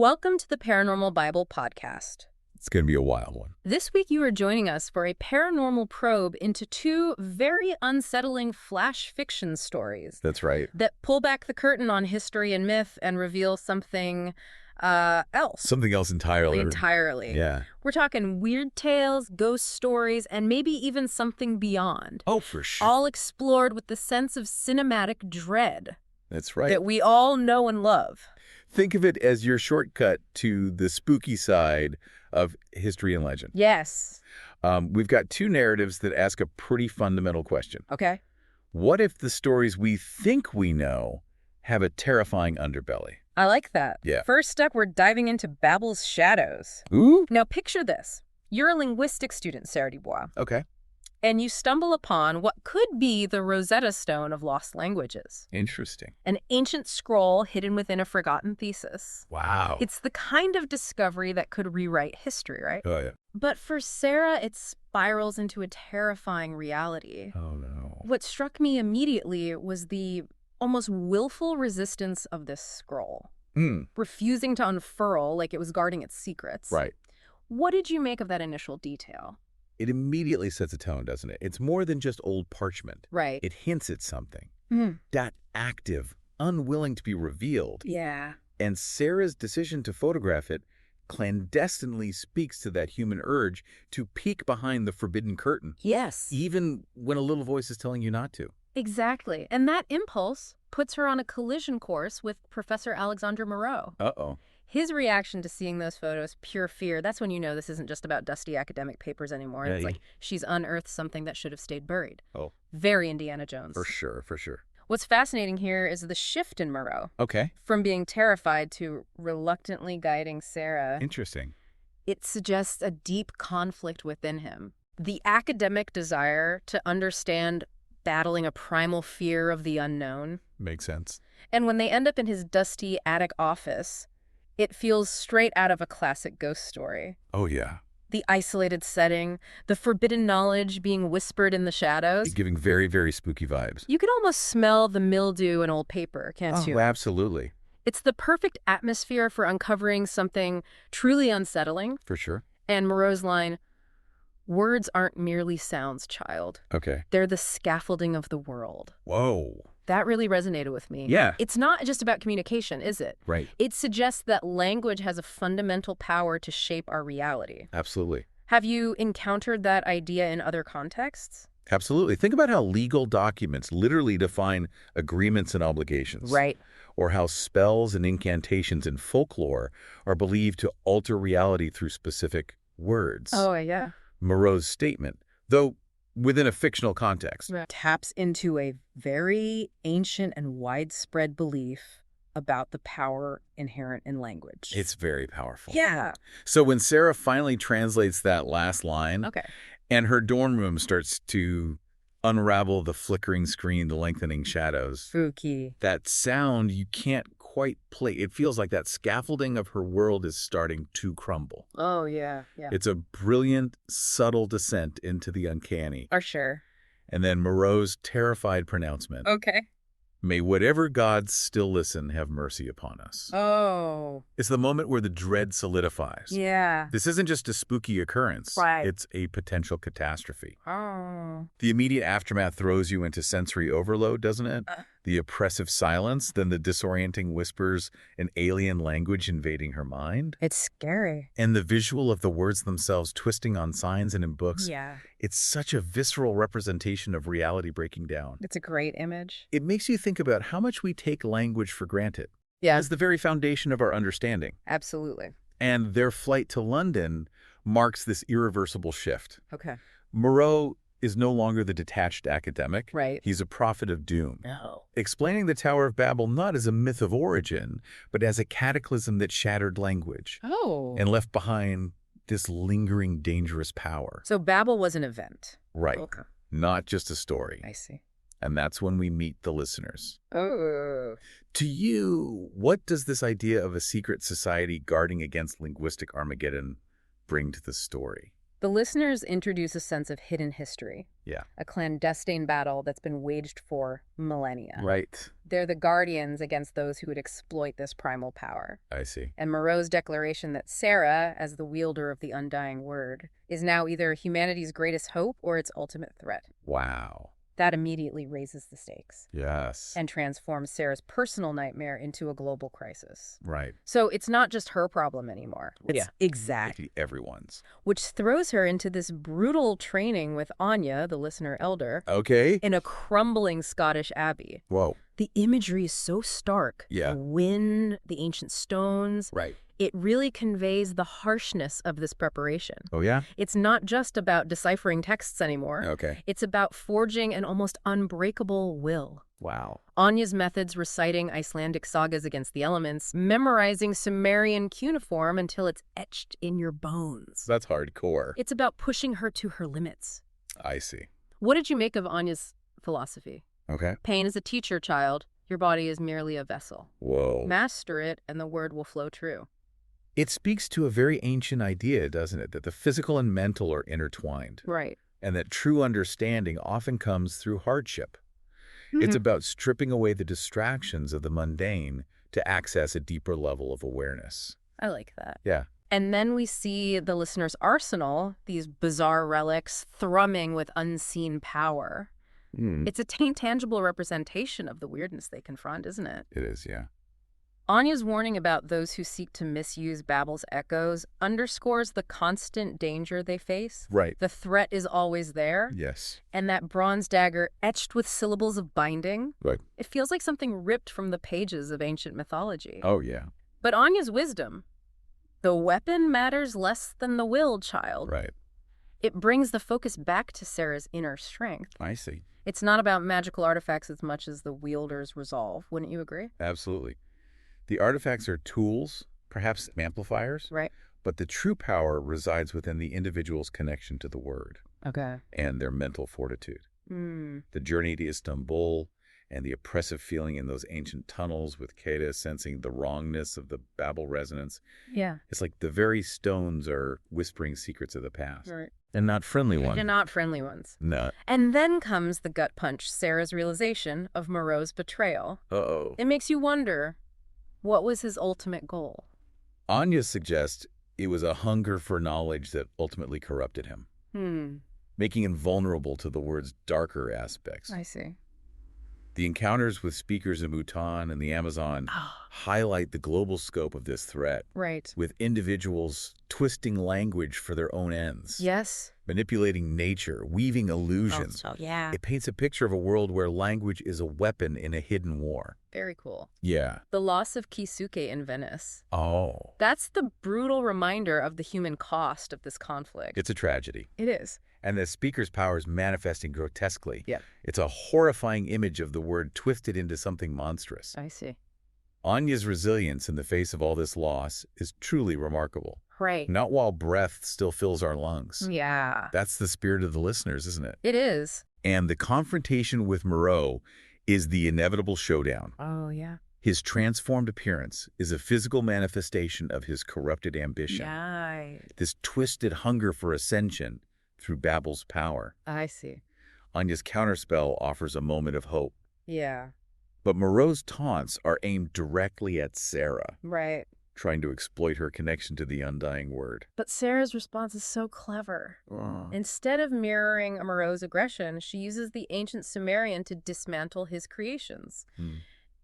Welcome to the Paranormal Bible Podcast. It's going to be a wild one. This week you are joining us for a paranormal probe into two very unsettling flash fiction stories. That's right. That pull back the curtain on history and myth and reveal something else. Something else entirely. Entirely. Yeah. We're talking weird tales, ghost stories, and maybe even something beyond. Oh, for sure. All explored with the sense of cinematic dread. That's right. That we all know and love. Think of it as your shortcut to the spooky side of history and legend. Yes. We've got two narratives that ask a pretty fundamental question. Okay. What if the stories we think we know have a terrifying underbelly? I like that. Yeah. First up, we're diving into Babel's shadows. Ooh. Now, picture this. You're a linguistics student, Sarah Dubois, Okay. and you stumble upon what could be the Rosetta Stone of lost languages. Interesting. An ancient scroll hidden within a forgotten thesis. Wow. It's the kind of discovery that could rewrite history, right? Oh, yeah. But for Sarah, it spirals into a terrifying reality. Oh, no. What struck me immediately was the almost willful resistance of this scroll. Refusing to unfurl like it was guarding its secrets. Right. What did you make of that initial detail? It immediately sets a tone, doesn't it? It's more than just old parchment. Right. It hints at something. Mm. That active, unwilling to be revealed. Yeah. And Sarah's decision to photograph it clandestinely speaks to that human urge to peek behind the forbidden curtain. Yes. Even when a little voice is telling you not to. Exactly. And that impulse puts her on a collision course with Professor Alexandre Moreau. Uh-oh. His reaction to seeing those photos, pure fear, that's when you know this isn't just about dusty academic papers anymore. Yeah, it's like she's unearthed something that should have stayed buried. Oh. Very Indiana Jones. For sure, for sure. What's fascinating here is the shift in Moreau. Okay. From being terrified to reluctantly guiding Sarah. Interesting. It suggests a deep conflict within him. The academic desire to understand battling a primal fear of the unknown. Makes sense. And when they end up in his dusty attic office, it feels straight out of a classic ghost story. Oh, yeah. The isolated setting, the forbidden knowledge being whispered in the shadows. Giving very, very spooky vibes. You can almost smell the mildew in old paper, can't you? Oh, absolutely. It's the perfect atmosphere for uncovering something truly unsettling. For sure. And Moreau's line, "Words aren't merely sounds, child. Okay. They're the scaffolding of the world." Whoa. That really resonated with me. Yeah. It's not just about communication, is it? Right. It suggests that language has a fundamental power to shape our reality. Absolutely. Have you encountered that idea in other contexts? Absolutely. Think about how legal documents literally define agreements and obligations. Right. Or how spells and incantations in folklore are believed to alter reality through specific words. Oh, yeah. Moreau's statement, though within a fictional context. Right. Taps into a very ancient and widespread belief about the power inherent in language. It's very powerful. Yeah. So when Sarah finally translates that last line, Okay. and her dorm room starts to unravel the flickering screen, the lengthening shadows, Spooky. that sound you can't quite play. It feels like that scaffolding of her world is starting to crumble. Oh, yeah. Yeah. It's a brilliant, subtle descent into the uncanny. For sure. And then Moreau's terrified pronouncement. Okay. May whatever gods still listen have mercy upon us. Oh. It's the moment where the dread solidifies. Yeah. This isn't just a spooky occurrence. Right. It's a potential catastrophe. Oh. The immediate aftermath throws you into sensory overload, doesn't it? The oppressive silence, then the disorienting whispers, an alien language invading her mind. It's scary. And the visual of the words themselves twisting on signs and in books. Yeah. It's such a visceral representation of reality breaking down. It's a great image. It makes you think about how much we take language for granted. Yeah. As the very foundation of our understanding. Absolutely. And their flight to London marks this irreversible shift. Okay. Moreau is no longer the detached academic. Right. He's a prophet of doom. No. Explaining the Tower of Babel not as a myth of origin, but as a cataclysm that shattered language Oh. and left behind this lingering dangerous power. So Babel was an event. Right. Okay. Not just a story. I see. And that's when we meet the listeners. Oh. To you, what does this idea of a secret society guarding against linguistic Armageddon bring to the story? The listeners introduce a sense of hidden history, Yeah. a clandestine battle that's been waged for millennia. Right. They're the guardians against those who would exploit this primal power. I see. And Moreau's declaration that Sarah, as the wielder of the undying word, is now either humanity's greatest hope or its ultimate threat. Wow. That immediately raises the stakes Yes. and transforms Sarah's personal nightmare into a global crisis. Right. So it's not just her problem anymore. It's Exactly. Everyone's. which throws her into this brutal training with Anya, the listener elder, Okay. in a crumbling Scottish abbey. Whoa. The imagery is so stark. Yeah. The wind, the ancient stones. Right. It really conveys the harshness of this preparation. Oh, yeah? It's not just about deciphering texts anymore. Okay. It's about forging an almost unbreakable will. Wow. Anya's methods reciting Icelandic sagas against the elements, memorizing Sumerian cuneiform until it's etched in your bones. That's hardcore. It's about pushing her to her limits. I see. What did you make of Anya's philosophy? Okay. Pain is a teacher, child. Your body is merely a vessel. Whoa. Master it, and the word will flow true. It speaks to a very ancient idea, doesn't it? That the physical and mental are intertwined. Right. And that true understanding often comes through hardship. It's about stripping away the distractions of the mundane to access a deeper level of awareness. I like that. Yeah. And then we see the listener's arsenal, these bizarre relics thrumming with unseen power. It's a tangible representation of the weirdness they confront, isn't it? It is, yeah. Anya's warning about those who seek to misuse Babel's echoes underscores the constant danger they face. Right. The threat is always there. Yes. And that bronze dagger etched with syllables of binding, Right. it feels like something ripped from the pages of ancient mythology. Oh, yeah. But Anya's wisdom, the weapon matters less than the will, child. Right. It brings the focus back to Sarah's inner strength. I see. It's not about magical artifacts as much as the wielder's resolve. Wouldn't you agree? Absolutely. The artifacts are tools, perhaps amplifiers, Right. but the true power resides within the individual's connection to the word Okay. and their mental fortitude. The journey to Istanbul and the oppressive feeling in those ancient tunnels with Keda sensing the wrongness of the Babel resonance. Yeah. It's like the very stones are whispering secrets of the past. Right. And not friendly ones. They're not friendly ones. No. And then comes the gut punch, Sarah's realization of Moreau's betrayal. Uh-oh. It makes you wonder, what was his ultimate goal? Anya suggests it was a hunger for knowledge that ultimately corrupted him, making him vulnerable to the word's darker aspects. I see. The encounters with speakers in Bhutan and the Amazon highlight the global scope of this threat, Right. with individuals twisting language for their own ends, Yes. manipulating nature, weaving illusions. Oh, yeah. It paints a picture of a world where language is a weapon in a hidden war. Very cool. Yeah. The loss of Kisuke in Venice. Oh. That's the brutal reminder of the human cost of this conflict. It's a tragedy. It is. And the speaker's powers manifesting grotesquely. Yeah. It's a horrifying image of the word twisted into something monstrous. I see. Anya's resilience in the face of all this loss is truly remarkable. Right. Not while breath still fills our lungs. Yeah. That's the spirit of the listeners, isn't it? It is. And the confrontation with Moreau is the inevitable showdown. Oh, yeah. His transformed appearance is a physical manifestation of his corrupted ambition. Right. This twisted hunger for ascension through Babel's power. I see. Anya's counterspell offers a moment of hope. Yeah. But Moreau's taunts are aimed directly at Sarah, Right. trying to exploit her connection to the undying word. But Sarah's response is so clever. Instead of mirroring Moreau's aggression, she uses the ancient Sumerian to dismantle his creations.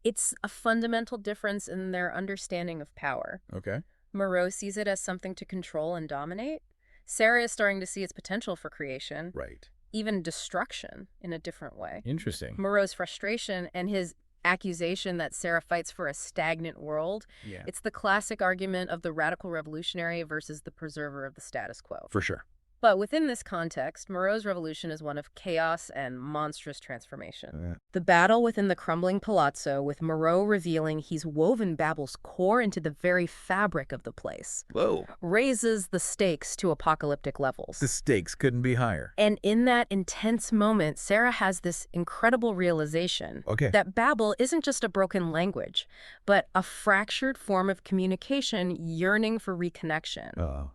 It's a fundamental difference in their understanding of power. Okay. Moreau sees it as something to control and dominate. Sarah is starting to see its potential for creation, Right. even destruction, in a different way. Interesting. Moreau's frustration and his accusation that Sarah fights for a stagnant world, Yeah. it's the classic argument of the radical revolutionary versus the preserver of the status quo. For sure. But within this context, Moreau's revolution is one of chaos and monstrous transformation. The battle within the crumbling palazzo, with Moreau revealing he's woven Babel's core into the very fabric of the place, Whoa. raises the stakes to apocalyptic levels. The stakes couldn't be higher. And in that intense moment, Sarah has this incredible realization that Babel isn't just a broken language, but a fractured form of communication yearning for reconnection.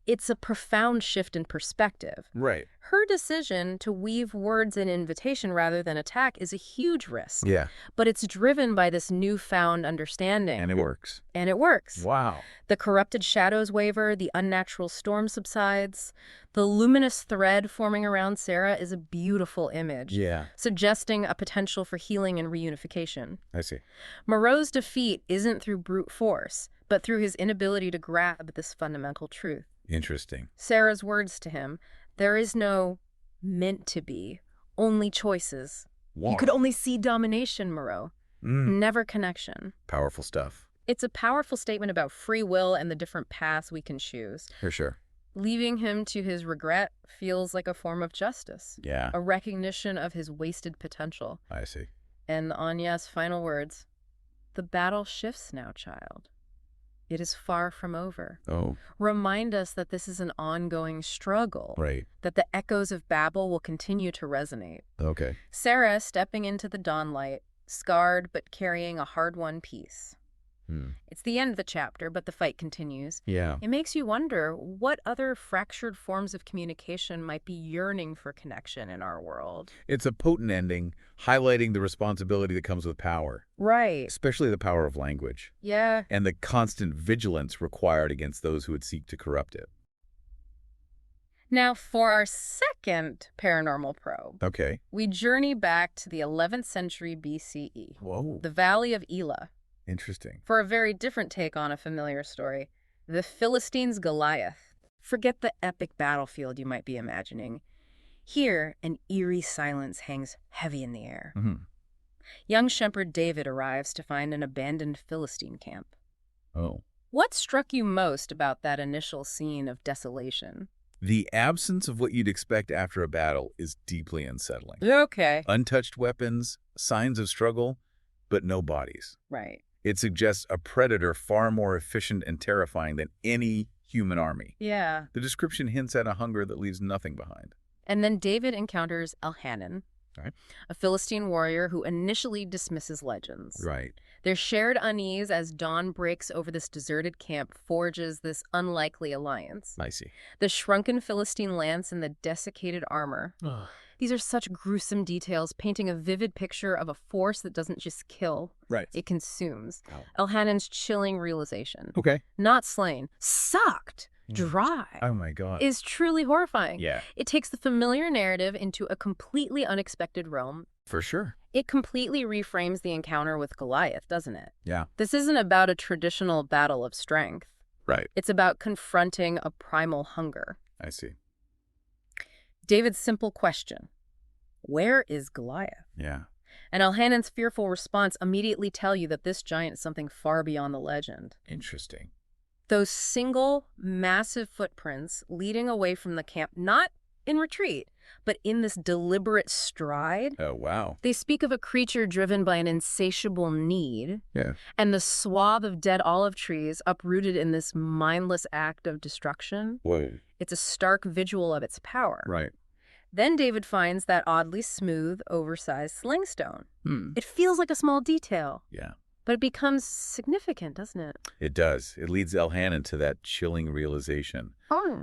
It's a profound shift in perspective. Right. Her decision to weave words in invitation rather than attack is a huge risk. Yeah. But it's driven by this newfound understanding. And it works. And it works. Wow. The corrupted shadows waver, the unnatural storm subsides. The luminous thread forming around Sarah is a beautiful image, suggesting a potential for healing and reunification. I see. Moreau's defeat isn't through brute force, but through his inability to grab this fundamental truth. Interesting. Sarah's words to him, there is no meant to be, only choices. Wow. You could only see domination, Moreau, never connection. Powerful stuff. It's a powerful statement about free will and the different paths we can choose. For sure. Leaving him to his regret feels like a form of justice. Yeah. A recognition of his wasted potential. I see. And Anya's final words, the battle shifts now, child. It is far from over. Oh. Remind us that this is an ongoing struggle. Right. That the echoes of Babel will continue to resonate. Okay. Sarah stepping into the dawn light, scarred but carrying a hard-won peace. It's the end of the chapter, but the fight continues. Yeah. It makes you wonder what other fractured forms of communication might be yearning for connection in our world. It's a potent ending, highlighting the responsibility that comes with power. Right. Especially the power of language. Yeah. And the constant vigilance required against those who would seek to corrupt it. Now, for our second paranormal probe, Okay. we journey back to the 11th century BCE. Whoa. The Valley of Elah. Interesting. For a very different take on a familiar story, the Philistines' Goliath. Forget the epic battlefield you might be imagining. Here, an eerie silence hangs heavy in the air. Young shepherd David arrives to find an abandoned Philistine camp. Oh. What struck you most about that initial scene of desolation? The absence of what you'd expect after a battle is deeply unsettling. Okay. Untouched weapons, signs of struggle, but no bodies. Right. It suggests a predator far more efficient and terrifying than any human army. Yeah. The description hints at a hunger that leaves nothing behind. And then David encounters Elhanan, a Philistine warrior who initially dismisses legends. Right. Their shared unease as dawn breaks over this deserted camp forges this unlikely alliance. I see. The shrunken Philistine lance and the desiccated armor. These are such gruesome details, painting a vivid picture of a force that doesn't just kill. Right. It consumes. Oh. Elhanan's chilling realization. Okay. Not slain, sucked, dry. Oh my God. Is truly horrifying. Yeah. It takes the familiar narrative into a completely unexpected realm. For sure. It completely reframes the encounter with Goliath, doesn't it? Yeah. This isn't about a traditional battle of strength. Right. It's about confronting a primal hunger. I see. David's simple question, where is Goliath? Yeah. And Elhanan's fearful response immediately tell you that this giant is something far beyond the legend. Interesting. Those single, massive footprints leading away from the camp, not in retreat, but in this deliberate stride. Oh, wow. They speak of a creature driven by an insatiable need. Yeah. And the swath of dead olive trees uprooted in this mindless act of destruction. Whoa. It's a stark visual of its power. Right. Then David finds that oddly smooth, oversized sling stone. It feels like a small detail. Yeah. But it becomes significant, doesn't it? It does. It leads Elhanan to that chilling realization.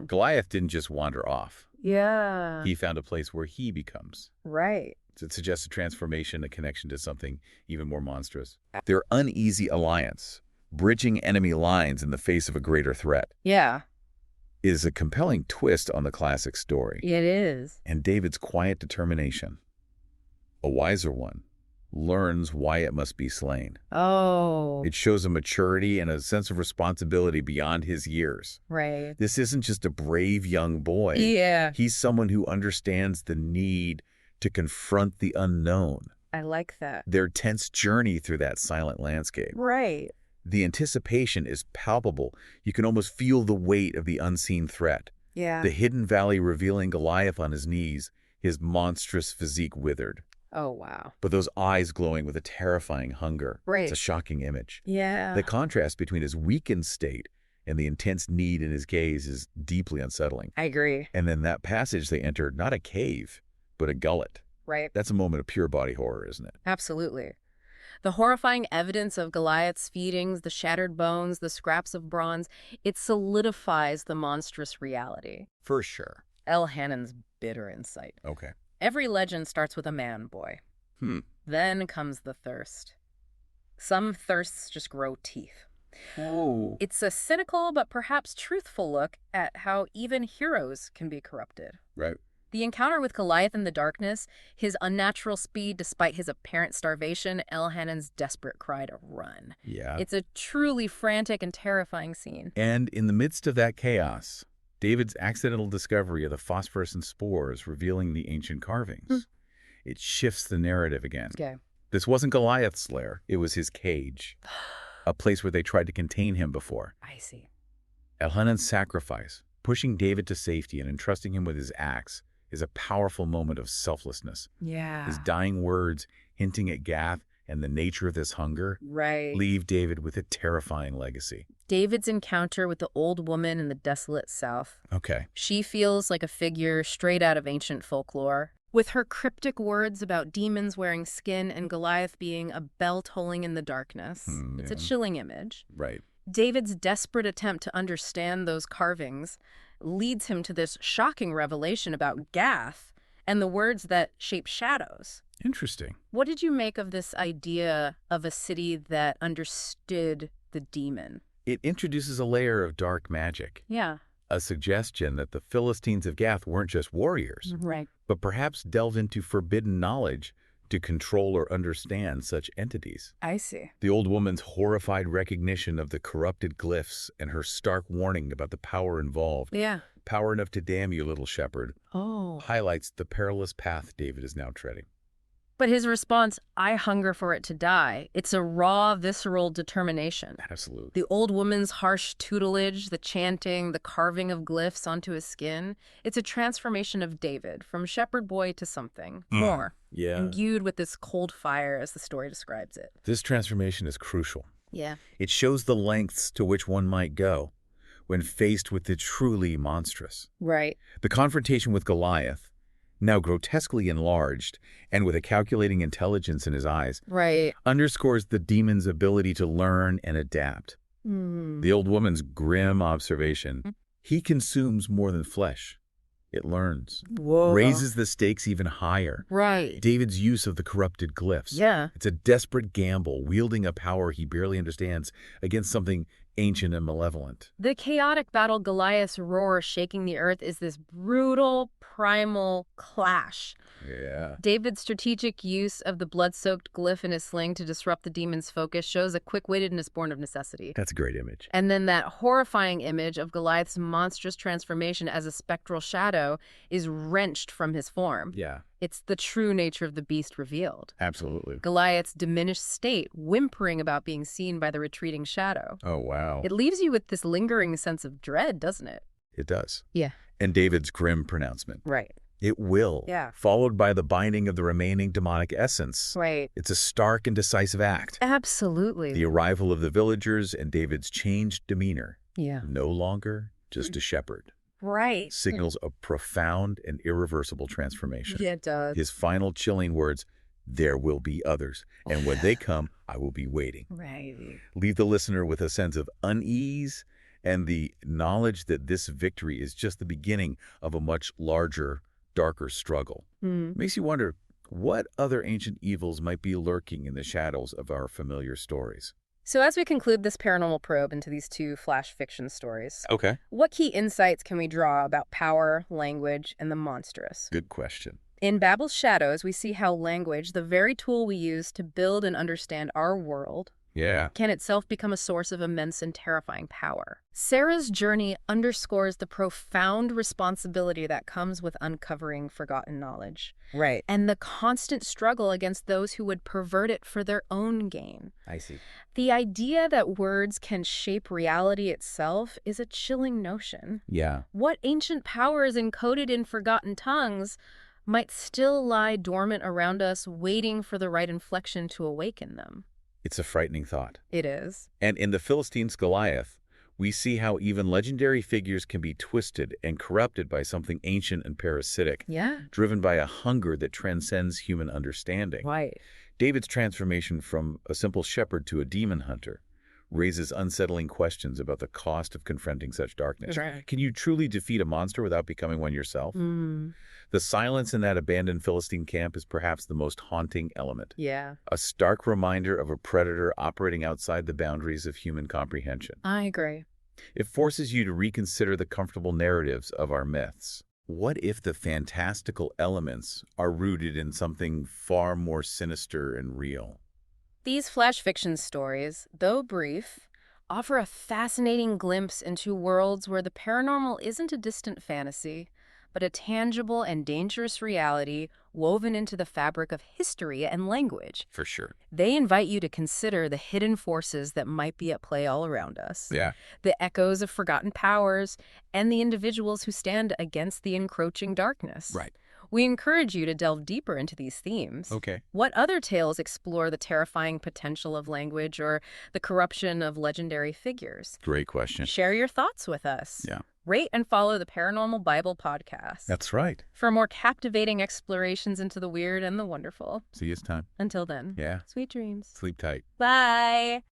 Goliath didn't just wander off. Yeah. He found a place where he becomes. Right. It suggests a transformation, a connection to something even more monstrous. Their uneasy alliance, bridging enemy lines in the face of a greater threat, Yeah. is a compelling twist on the classic story. It is. And David's quiet determination, a wiser one, learns why it must be slain. Oh. It shows a maturity and a sense of responsibility beyond his years. Right. This isn't just a brave young boy. Yeah. He's someone who understands the need to confront the unknown. I like that. Their tense journey through that silent landscape. Right. The anticipation is palpable. You can almost feel the weight of the unseen threat. Yeah. The hidden valley revealing Goliath on his knees, his monstrous physique withered. Oh, wow. But those eyes glowing with a terrifying hunger. Right. It's a shocking image. Yeah. The contrast between his weakened state and the intense need in his gaze is deeply unsettling. I agree. And then that passage they entered, not a cave, but a gullet. Right. That's a moment of pure body horror, isn't it? Absolutely. The horrifying evidence of Goliath's feedings, the shattered bones, the scraps of bronze, it solidifies the monstrous reality. For sure. Elhanan's bitter insight. Okay. Every legend starts with a man boy. Then comes the thirst. Some thirsts just grow teeth. Oh. It's a cynical but perhaps truthful look at how even heroes can be corrupted. Right. The encounter with Goliath in the darkness, his unnatural speed despite his apparent starvation, Elhanan's desperate cry to run. Yeah. It's a truly frantic and terrifying scene. And in the midst of that chaos, David's accidental discovery of the phosphorescent spores revealing the ancient carvings. It shifts the narrative again. Okay. This wasn't Goliath's lair. It was his cage, a place where they tried to contain him before. I see. Elhanan's sacrifice, pushing David to safety and entrusting him with his axe, is a powerful moment of selflessness. Yeah. His dying words, hinting at Gath and the nature of this hunger, leave David with a terrifying legacy. David's encounter with the old woman in the desolate south. Okay. She feels like a figure straight out of ancient folklore. With her cryptic words about demons wearing skin and Goliath being a bell tolling in the darkness. It's a chilling image. Right. David's desperate attempt to understand those carvings leads him to this shocking revelation about Gath and the words that shape shadows. Interesting. What did you make of this idea of a city that understood the demon? It introduces a layer of dark magic. Yeah. A suggestion that the Philistines of Gath weren't just warriors, Right. but perhaps delved into forbidden knowledge to control or understand such entities. I see. The old woman's horrified recognition of the corrupted glyphs and her stark warning about the power involved, Yeah. power enough to damn you, little shepherd, highlights the perilous path David is now treading. But his response, I hunger for it to die, it's a raw, visceral determination. Absolutely. The old woman's harsh tutelage, the chanting, the carving of glyphs onto his skin, it's a transformation of David from shepherd boy to something more. Yeah. Imbued with this cold fire, as the story describes it. This transformation is crucial. Yeah. It shows the lengths to which one might go when faced with the truly monstrous. Right. The confrontation with Goliath, now grotesquely enlarged and with a calculating intelligence in his eyes, Right. underscores the demon's ability to learn and adapt. The old woman's grim observation, he consumes more than flesh. It learns. Whoa. Raises the stakes even higher. Right. David's use of the corrupted glyphs. Yeah. It's a desperate gamble, wielding a power he barely understands against something ancient and malevolent. The chaotic battle Goliath's roar shaking the earth is this brutal, primal clash. Yeah. David's strategic use of the blood-soaked glyph in his sling to disrupt the demon's focus shows a quick-wittedness born of necessity. That's a great image. And then that horrifying image of Goliath's monstrous transformation as a spectral shadow is wrenched from his form. Yeah. It's the true nature of the beast revealed. Absolutely. Goliath's diminished state, whimpering about being seen by the retreating shadow. Oh, wow. It leaves you with this lingering sense of dread, doesn't it? It does. Yeah. And David's grim pronouncement. Right. It will. Yeah. Followed by the binding of the remaining demonic essence. Right. It's a stark and decisive act. Absolutely. The arrival of the villagers and David's changed demeanor. Yeah. No longer just a shepherd. Right. Signals a profound and irreversible transformation. Yeah, it does. His final chilling words, there will be others, and when they come, I will be waiting. Right. Leave the listener with a sense of unease and the knowledge that this victory is just the beginning of a much larger, darker struggle. Makes you wonder, what other ancient evils might be lurking in the shadows of our familiar stories? So as we conclude this paranormal probe into these two flash fiction stories, Okay. what key insights can we draw about power, language, and the monstrous? Good question. In Babel's Shadows, we see how language, the very tool we use to build and understand our world, Yeah. can itself become a source of immense and terrifying power. Sarah's journey underscores the profound responsibility that comes with uncovering forgotten knowledge. Right. And the constant struggle against those who would pervert it for their own gain. I see. The idea that words can shape reality itself is a chilling notion. Yeah. What ancient powers encoded in forgotten tongues might still lie dormant around us, waiting for the right inflection to awaken them? It's a frightening thought. It is. And in the Philistines' Goliath, we see how even legendary figures can be twisted and corrupted by something ancient and parasitic, Yeah. driven by a hunger that transcends human understanding. Right. David's transformation from a simple shepherd to a demon hunter raises unsettling questions about the cost of confronting such darkness. Right. Can you truly defeat a monster without becoming one yourself? The silence in that abandoned Philistine camp is perhaps the most haunting element. Yeah. A stark reminder of a predator operating outside the boundaries of human comprehension. I agree. It forces you to reconsider the comfortable narratives of our myths. What if the fantastical elements are rooted in something far more sinister and real? These flash fiction stories, though brief, offer a fascinating glimpse into worlds where the paranormal isn't a distant fantasy, but a tangible and dangerous reality woven into the fabric of history and language. For sure. They invite you to consider the hidden forces that might be at play all around us. Yeah. The echoes of forgotten powers, and the individuals who stand against the encroaching darkness. Right. We encourage you to delve deeper into these themes. Okay. What other tales explore the terrifying potential of language or the corruption of legendary figures? Great question. Share your thoughts with us. Yeah. Rate and follow the Paranormal Bible Podcast That's right. for more captivating explorations into the weird and the wonderful. See you this time. Until then, Yeah. sweet dreams. Sleep tight. Bye.